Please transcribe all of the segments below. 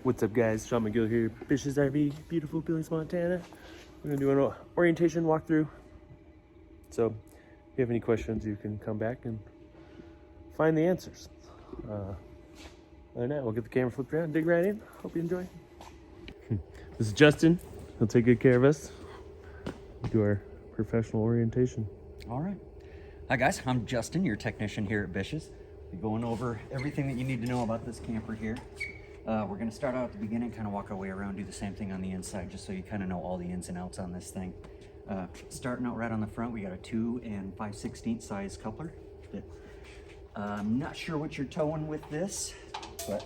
What's up, guys? Sean McGill here, Bish's RV, beautiful Billings, Montana. We're gonna do an orientation walkthrough. So, if you have any questions, you can come back and find the answers. Other than that, we'll get the camera flipped around, dig right in. Hope you enjoy. This is Justin. He'll take good care of us. Do our professional orientation. All right. Hi guys, I'm Justin, your technician here at Bish's. We're going over everything that you need to know about this camper here. We're going to start out at the beginning, kind of walk our way around, do the same thing on the inside, just so you kind of know all the ins and outs on this thing. Starting out right on the front, we got a 2 5/16 size coupler. I'm not sure what you're towing with this, but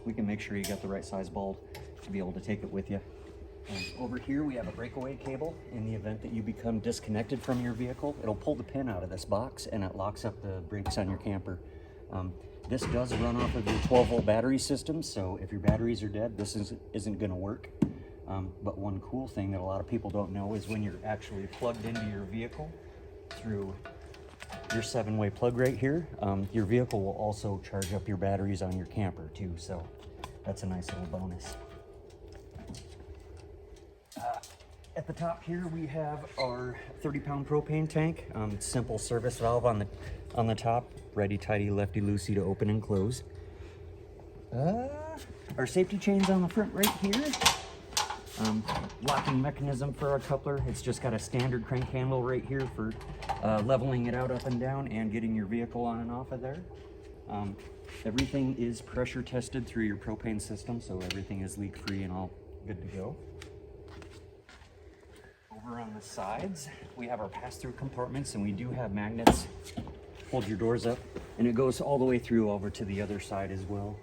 we can make sure you got the right size bulb to be able to take it with you. Over here we have a breakaway cable. In the event that you become disconnected from your vehicle, it'll pull the pin out of this box and it locks up the brakes on your camper. This does run off of your 12-volt battery system, so if your batteries are dead, this isn't going to work. But one cool thing that a lot of people don't know is when you're actually plugged into your vehicle through your 7-way plug right here, your vehicle will also charge up your batteries on your camper too, so that's a nice little bonus. At the top here we have our 30-pound propane tank. Simple service valve on the top, righty tighty, lefty loosey to open and close. Our safety chains on the front right here. Locking mechanism for our coupler. It's just got a standard crank handle right here for leveling it out up and down and getting your vehicle on and off of there. Everything is pressure tested through your propane system, so everything is leak free and all good to go. Over on the sides, we have our pass-through compartments, and we do have magnets. Hold your doors up, and it goes all the way through over to the other side as well.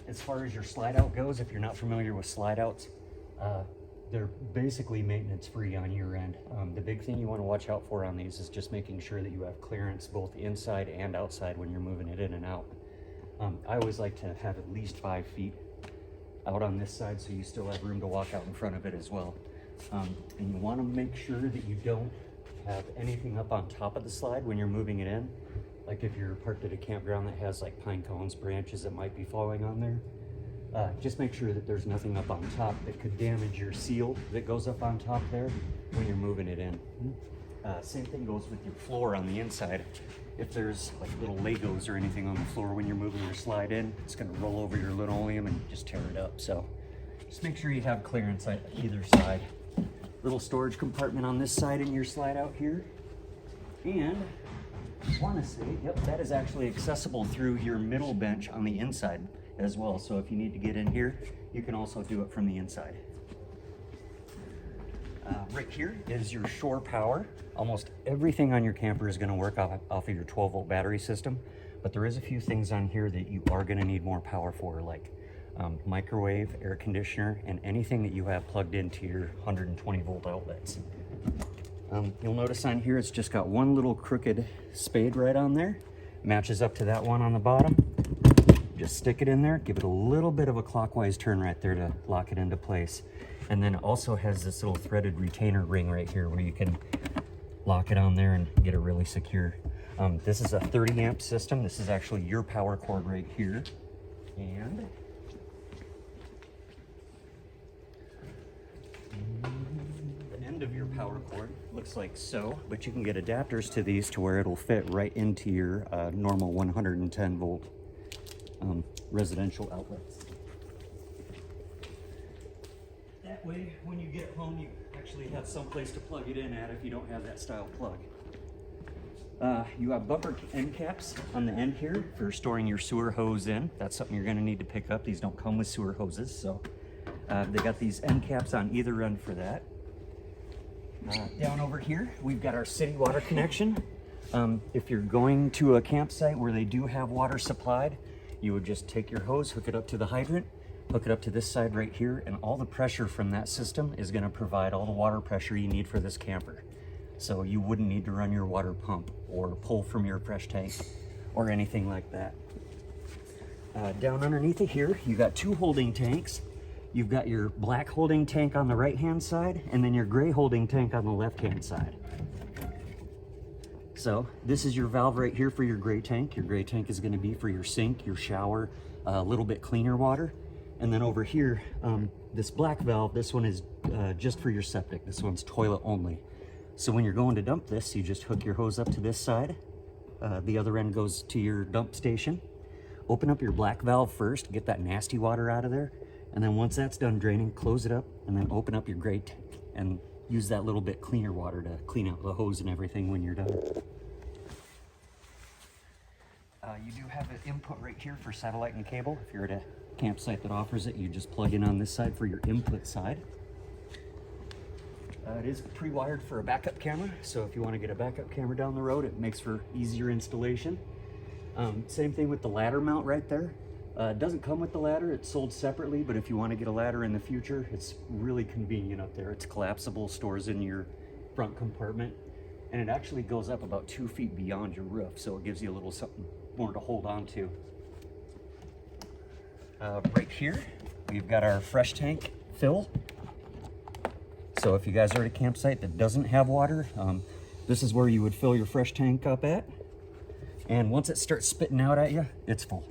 As far as your slide out goes, if you're not familiar with slide outs, they're basically maintenance free on your end. The big thing you want to watch out for on these is just making sure that you have clearance both inside and outside when you're moving it in and out. I always like to have at least 5 feet out on this side, so you still have room to walk out in front of it as well. And you want to make sure that you don't have anything up on top of the slide when you're moving it in. Like if you're parked at a campground that has like pine cones, branches that might be falling on there, just make sure that there's nothing up on top that could damage your seal that goes up on top there when you're moving it in. Same thing goes with your floor on the inside. If there's like little Legos or anything on the floor when you're moving your slide in, it's going to roll over your linoleum and just tear it up. So just make sure you have clearance on either side. Little storage compartment on this side in your slide out here. And I want to say, yep, that is actually accessible through your middle bench on the inside as well. So if you need to get in here, you can also do it from the inside. Right here is your shore power. Almost everything on your camper is going to work off of your 12-volt battery system, but there is a few things on here that you are going to need more power for, like microwave, air conditioner, and anything that you have plugged into your 120-volt outlets. You'll notice on here it's just got one little crooked spade right on there. Matches up to that one on the bottom. Just stick it in there, give it a little bit of a clockwise turn right there to lock it into place. And then it also has this little threaded retainer ring right here where you can lock it on there and get it really secure. This is a 30 amp system. This is actually your power cord right here. And the end of your power cord looks like so, but you can get adapters to these to where it'll fit right into your normal 110 volt residential outlets. That way, when you get home, you actually have some place to plug it in at if you don't have that style plug. You have bumper end caps on the end here for storing your sewer hose in. That's something you're going to need to pick up. These don't come with sewer hoses, so they got these end caps on either end for that. Down over here, we've got our city water connection. If you're going to a campsite where they do have water supplied, you would just take your hose, hook it up to the hydrant, hook it up to this side right here, and all the pressure from that system is going to provide all the water pressure you need for this camper. So you wouldn't need to run your water pump or pull from your fresh tank or anything like that. Down underneath it here, you got 2 holding tanks. You've got your black holding tank on the right-hand side, and then your gray holding tank on the left-hand side. So this is your valve right here for your gray tank. Your gray tank is going to be for your sink, your shower, a little bit cleaner water. And then over here, this black valve, this one is just for your septic. This one's toilet only. So when you're going to dump this, you just hook your hose up to this side. The other end goes to your dump station. Open up your black valve first, get that nasty water out of there. And then once that's done draining, close it up and then open up your gray tank and use that little bit cleaner water to clean out the hose and everything when you're done. You do have an input right here for satellite and cable. If you're at a campsite that offers it, you just plug in on this side for your input side. It is pre-wired for a backup camera, so if you want to get a backup camera down the road, it makes for easier installation. Same thing with the ladder mount right there. It doesn't come with the ladder, it's sold separately, but if you want to get a ladder in the future, it's really convenient up there. It's collapsible, stores in your front compartment, and it actually goes up about 2 feet beyond your roof, so it gives you a little something more to hold on to. Right here, we've got our fresh tank fill. So if you guys are at a campsite that doesn't have water, this is where you would fill your fresh tank up at. And once it starts spitting out at you, it's full.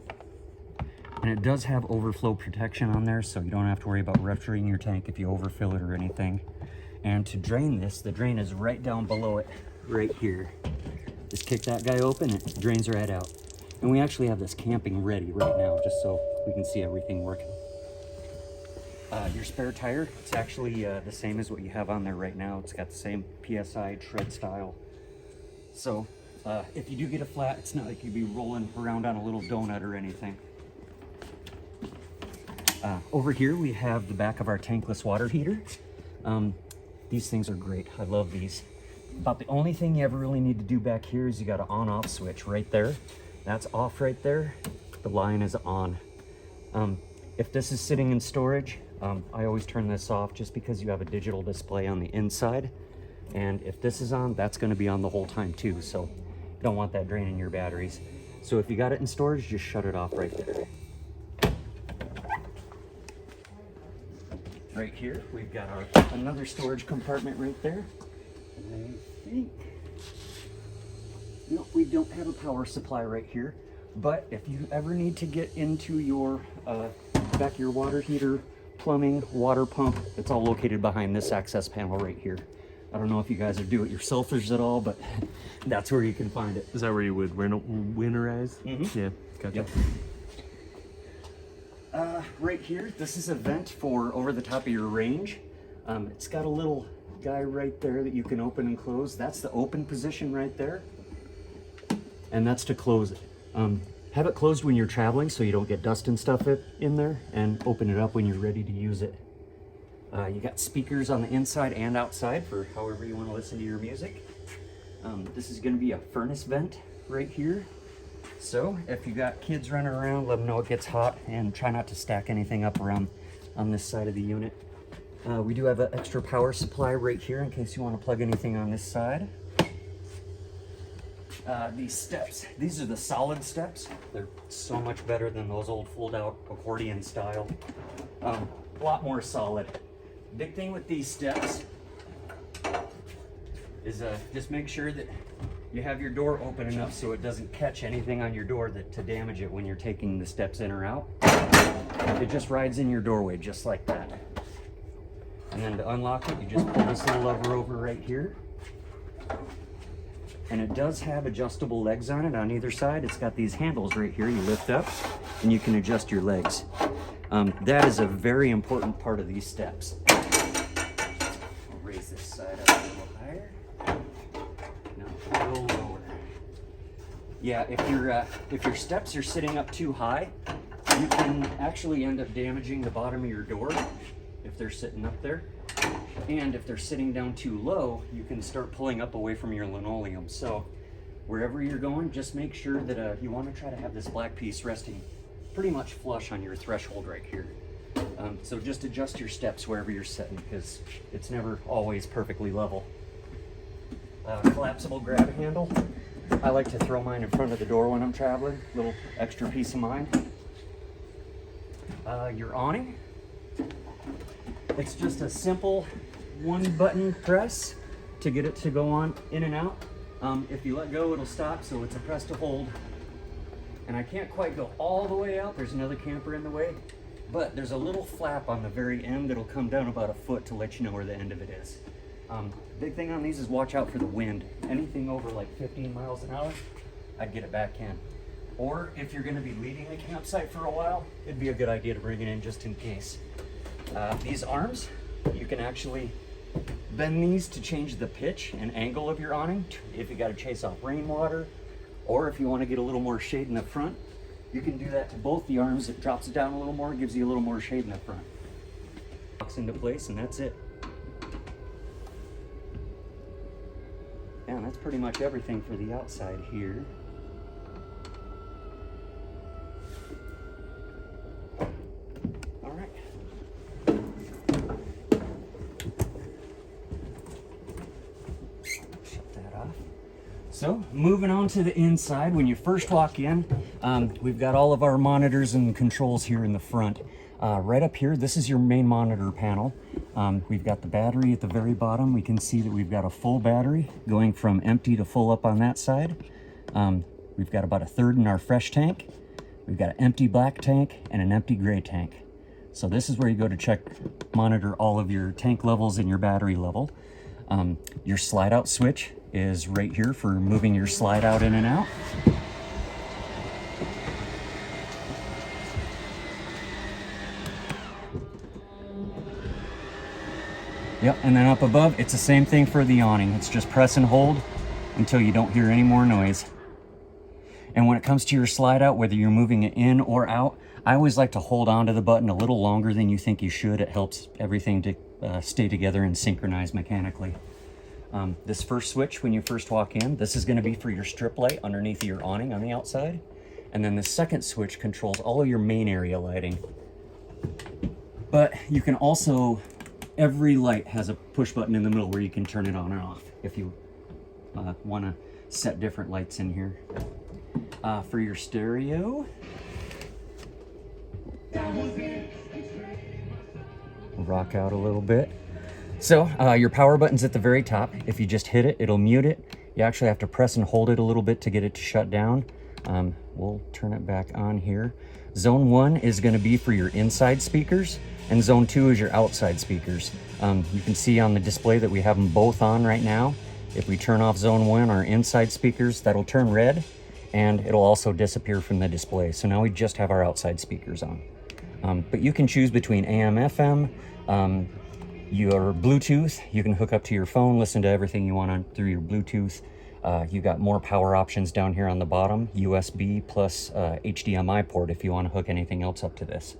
And it does have overflow protection on there, so you don't have to worry about rupturing your tank if you overfill it or anything. And to drain this, the drain is right down below it, right here. Just kick that guy open, it drains right out. And we actually have this camping ready right now, just so we can see everything working. Your spare tire, it's actually the same as what you have on there right now. It's got the same PSI tread style. So if you do get a flat, it's not like you'd be rolling around on a little donut or anything. Over here we have the back of our tankless water heater. These things are great. I love these. About the only thing you ever really need to do back here is you got an on-off switch right there. That's off right there. The line is on. If this is sitting in storage, I always turn this off just because you have a digital display on the inside. And if this is on, that's going to be on the whole time too. So you don't want that draining your batteries. So if you got it in storage, just shut it off right there. Right here, we've got another storage compartment right there. And I think, no, we don't have a power supply right here. But if you ever need to get into your back of your water heater, plumbing, water pump, it's all located behind this access panel right here. I don't know if you guys are do-it-yourselfers at all, but that's where you can find it. Is that where you would winterize? Mm-hmm. Yeah, gotcha. Yep. Right here, this is a vent for over the top of your range. It's got a little guy right there that you can open and close. That's the open position right there. And that's to close it. Have it closed when you're traveling so you don't get dust and stuff in there, and open it up when you're ready to use it. You got speakers on the inside and outside for however you want to listen to your music. This is going to be a furnace vent right here. So if you got kids running around, let them know it gets hot, and try not to stack anything up around on this side of the unit. We do have an extra power supply right here in case you want to plug anything on this side. These steps, these are the solid steps. They're so much better than those old fold-out accordion style. A lot more solid. Big thing with these steps is just make sure that you have your door open enough so it doesn't catch anything on your door to damage it when you're taking the steps in or out. It just rides in your doorway just like that. And then to unlock it, you just pull this little lever over right here. And it does have adjustable legs on it on either side. It's got these handles right here you lift up and you can adjust your legs. That is a very important part of these steps. I'll raise this side up a little higher. Now a little lower. Yeah, if your steps are sitting up too high, you can actually end up damaging the bottom of your door if they're sitting up there. And if they're sitting down too low, you can start pulling up away from your linoleum. So wherever you're going, just make sure that you want to try to have this black piece resting pretty much flush on your threshold right here. So just adjust your steps wherever you're sitting, because it's never always perfectly level. Collapsible grab handle. I like to throw mine in front of the door when I'm traveling. Little extra peace of mind. Your awning. It's just a simple one button press to get it to go on in and out. If you let go, it'll stop, so it's a press to hold. And I can't quite go all the way out. There's another camper in the way, but there's a little flap on the very end that'll come down about a foot to let you know where the end of it is. Big thing on these is watch out for the wind. Anything over like 15 miles an hour, I'd get it back in. Or if you're going to be leaving the campsite for a while, it'd be a good idea to bring it in just in case. These arms, you can actually bend these to change the pitch and angle of your awning if you got to chase off rainwater, or if you want to get a little more shade in the front, you can do that to both the arms. It drops it down a little more, gives you a little more shade in the front. Locks into place, and that's it. And that's pretty much everything for the outside here. All right. Shut that off. So moving on to the inside, when you first walk in, we've got all of our monitors and controls here in the front. Right up here, this is your main monitor panel. We've got the battery at the very bottom. We can see that we've got a full battery going from empty to full up on that side. We've got about a third in our fresh tank. We've got an empty black tank and an empty gray tank. So this is where you go to monitor all of your tank levels and your battery level. Your slide out switch is right here for moving your slide out in and out. Yep, and then up above, it's the same thing for the awning. It's just press and hold until you don't hear any more noise. And when it comes to your slide out, whether you're moving it in or out, I always like to hold on to the button a little longer than you think you should. It helps everything to stay together and synchronize mechanically. This first switch, when you first walk in, this is gonna be for your strip light underneath your awning on the outside. And then the second switch controls all of your main area lighting. But you can also, every light has a push button in the middle where you can turn it on and off if you want to set different lights in here. For your stereo, rock out a little bit. So your power button's at the very top. If you just hit it, it'll mute it. You actually have to press and hold it a little bit to get it to shut down. We'll turn it back on here. Zone 1 is going to be for your inside speakers, and Zone 2 is your outside speakers. You can see on the display that we have them both on right now. If we turn off Zone 1, our inside speakers, that'll turn red, and it'll also disappear from the display. So now we just have our outside speakers on. But you can choose between AM, FM, your Bluetooth. You can hook up to your phone, listen to everything you want through your Bluetooth. You got more power options down here on the bottom, USB plus HDMI port if you want to hook anything else up to this.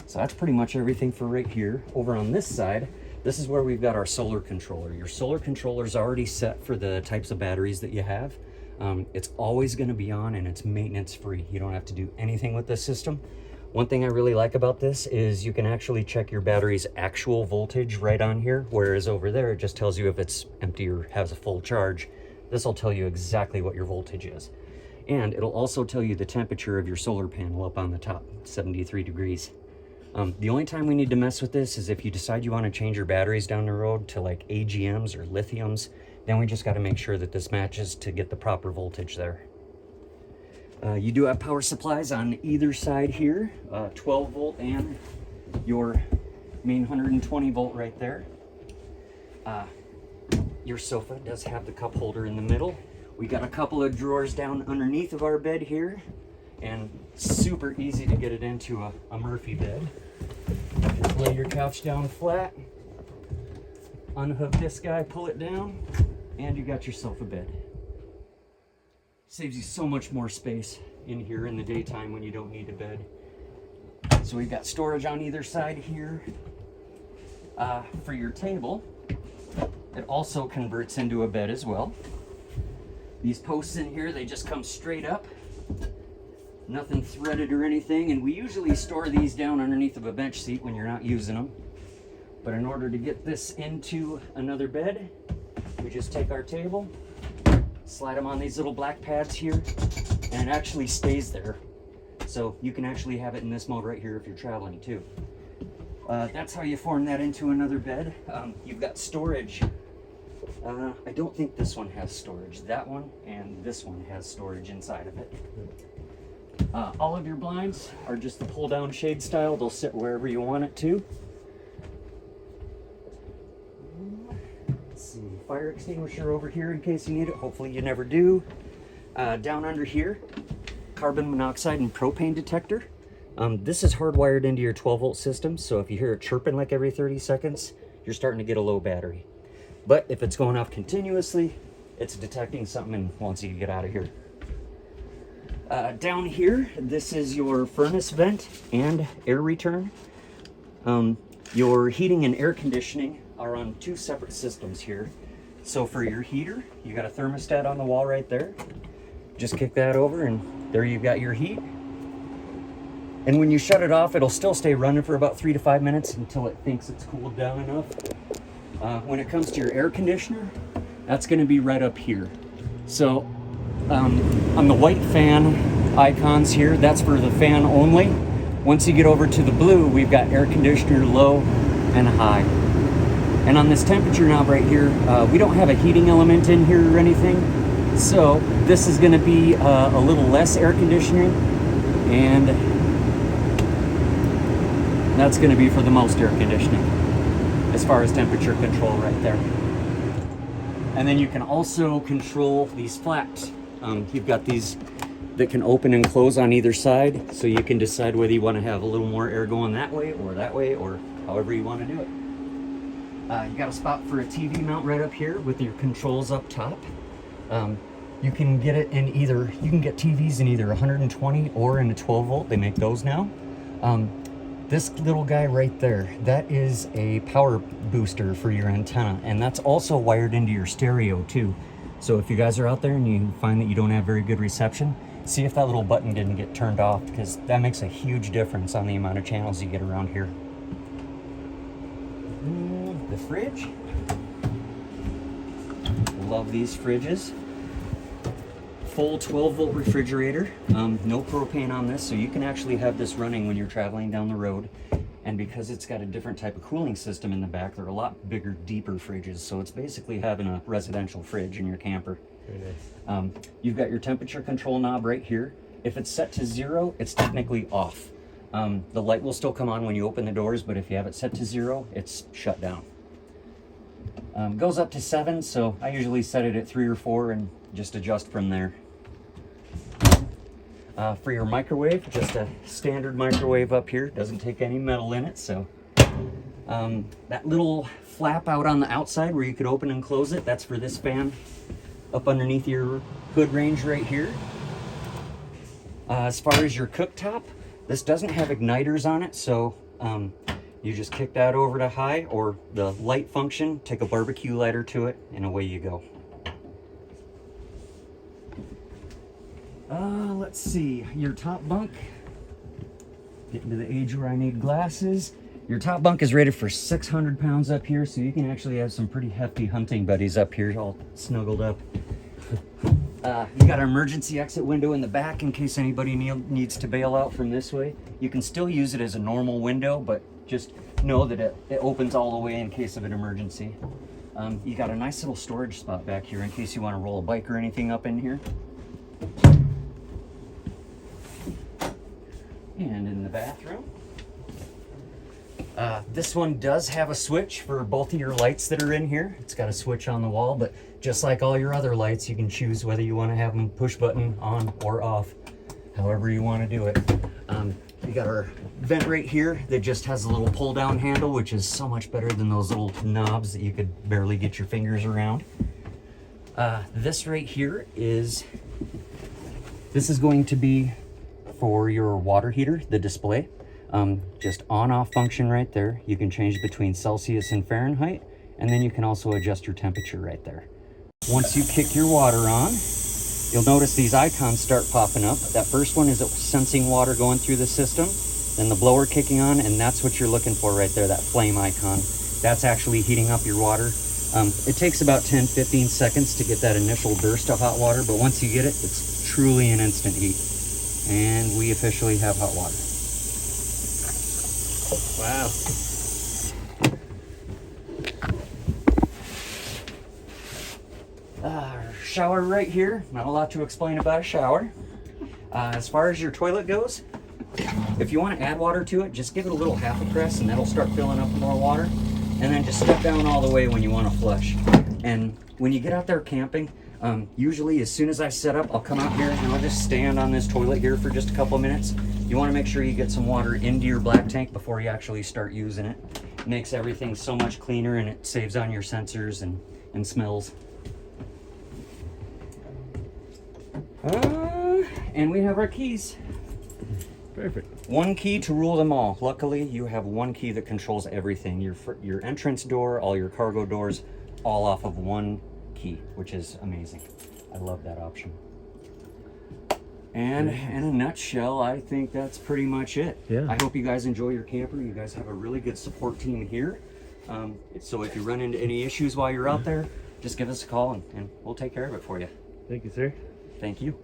So that's pretty much everything for right here. Over on this side, this is where we've got our solar controller. Your solar controller is already set for the types of batteries that you have. It's always going to be on, and it's maintenance free. You don't have to do anything with this system. One thing I really like about this is you can actually check your battery's actual voltage right on here, whereas over there it just tells you if it's empty or has a full charge. This will tell you exactly what your voltage is. And it'll also tell you the temperature of your solar panel up on the top, 73 degrees. The only time we need to mess with this is if you decide you want to change your batteries down the road to like AGMs or lithiums, then we just got to make sure that this matches to get the proper voltage there. You do have power supplies on either side here, 12 volt and your main 120 volt right there. Your sofa does have the cup holder in the middle. We got a couple of drawers down underneath of our bed here, and super easy to get it into a Murphy bed. Just lay your couch down flat, unhook this guy, pull it down, and you got yourself a bed. Saves you so much more space in here in the daytime when you don't need a bed. So we've got storage on either side here. For your table, it also converts into a bed as well. These posts in here, they just come straight up. Nothing threaded or anything, and we usually store these down underneath of a bench seat when you're not using them. But in order to get this into another bed, we just take our table, slide them on these little black pads here, and it actually stays there. So you can actually have it in this mode right here if you're traveling too. That's how you form that into another bed. You've got storage. I don't think this one has storage. That one and this one has storage inside of it. All of your blinds are just the pull down shade style. They'll sit wherever you want it to. Let's see, fire extinguisher over here in case you need it. Hopefully you never do. Down under here, carbon monoxide and propane detector. This is hardwired into your 12-volt system, so if you hear it chirping like every 30 seconds, you're starting to get a low battery. But if it's going off continuously, it's detecting something and wants you to get out of here. Down here, this is your furnace vent and air return. Your heating and air conditioning are on two separate systems here. So for your heater, you got a thermostat on the wall right there. Just kick that over and there you've got your heat. And when you shut it off, it'll still stay running for about 3 to 5 minutes until it thinks it's cooled down enough. When it comes to your air conditioner, that's going to be right up here. So on the white fan icons here, that's for the fan only. Once you get over to the blue, we've got air conditioner low and high. And on this temperature knob right here, we don't have a heating element in here or anything. So this is going to be a little less air conditioning, and that's going to be for the most air conditioning as far as temperature control right there. And then you can also control these flaps. You've got these that can open and close on either side, so you can decide whether you want to have a little more air going that way, or however you want to do it. You got a spot for a TV mount right up here with your controls up top. You can get it in either, you can get TVs in either 120 or in a 12 volt. They make those now. This little guy right there, that is a power booster for your antenna, and that's also wired into your stereo too. So if you guys are out there and you find that you don't have very good reception, see if that little button didn't get turned off, because that makes a huge difference on the amount of channels you get around here. The fridge. Love these fridges. Full 12 volt refrigerator. No propane on this, so you can actually have this running when you're traveling down the road. And because it's got a different type of cooling system in the back, they're a lot bigger, deeper fridges. So it's basically having a residential fridge in your camper. Very nice. You've got your temperature control knob right here. If it's set to 0, it's technically off. The light will still come on when you open the doors, but if you have it set to 0, it's shut down. Goes up to 7, so I usually set it at 3 or 4 and just adjust from there. For your microwave, just a standard microwave up here. Doesn't take any metal in it, so that little flap out on the outside where you could open and close it, that's for this fan up underneath your hood range right here. As far as your cooktop, this doesn't have igniters on it, so you just kick that over to high, or the light function, take a barbecue lighter to it, and away you go. Let's see, your top bunk. Getting to the age where I need glasses. Your top bunk is rated for 600 pounds up here, so you can actually have some pretty hefty hunting buddies up here, all snuggled up. You got an emergency exit window in the back in case anybody needs to bail out from this way. You can still use it as a normal window, but just know that it opens all the way in case of an emergency. You got a nice little storage spot back here in case you want to roll a bike or anything up in here. And in the bathroom, this one does have a switch for both of your lights that are in here. It's got a switch on the wall, but just like all your other lights, you can choose whether you want to have them push button on or off, however you want to do it. You got our vent right here that just has a little pull down handle, which is so much better than those little knobs that you could barely get your fingers around. This right here is going to be for your water heater, the display. Just on-off function right there. You can change between Celsius and Fahrenheit, and then you can also adjust your temperature right there. Once you kick your water on, you'll notice these icons start popping up. That first one is sensing water going through the system, then the blower kicking on, and that's what you're looking for right there, that flame icon. That's actually heating up your water. It takes about 10-15 seconds to get that initial burst of hot water, but once you get it, it's truly an instant heat. And we officially have hot water. Wow. Our shower right here. Not a lot to explain about a shower. As far as your toilet goes, if you want to add water to it, just give it a little half a press and that'll start filling up with more water. And then just step down all the way when you want to flush. And when you get out there camping, usually as soon as I set up, I'll come out here and I'll just stand on this toilet here for just a couple of minutes. You want to make sure you get some water into your black tank before you actually start using it. It makes everything so much cleaner and it saves on your sensors and smells. And we have our keys. Perfect. One key to rule them all. Luckily, you have one key that controls everything. Your entrance door, all your cargo doors, all off of one key, which is amazing. I love that option. And in a nutshell, I think that's pretty much it. Yeah. I hope you guys enjoy your camper. You guys have a really good support team here. So if you run into any issues while you're out there, just give us a call and we'll take care of it for you. Thank you, sir. Thank you.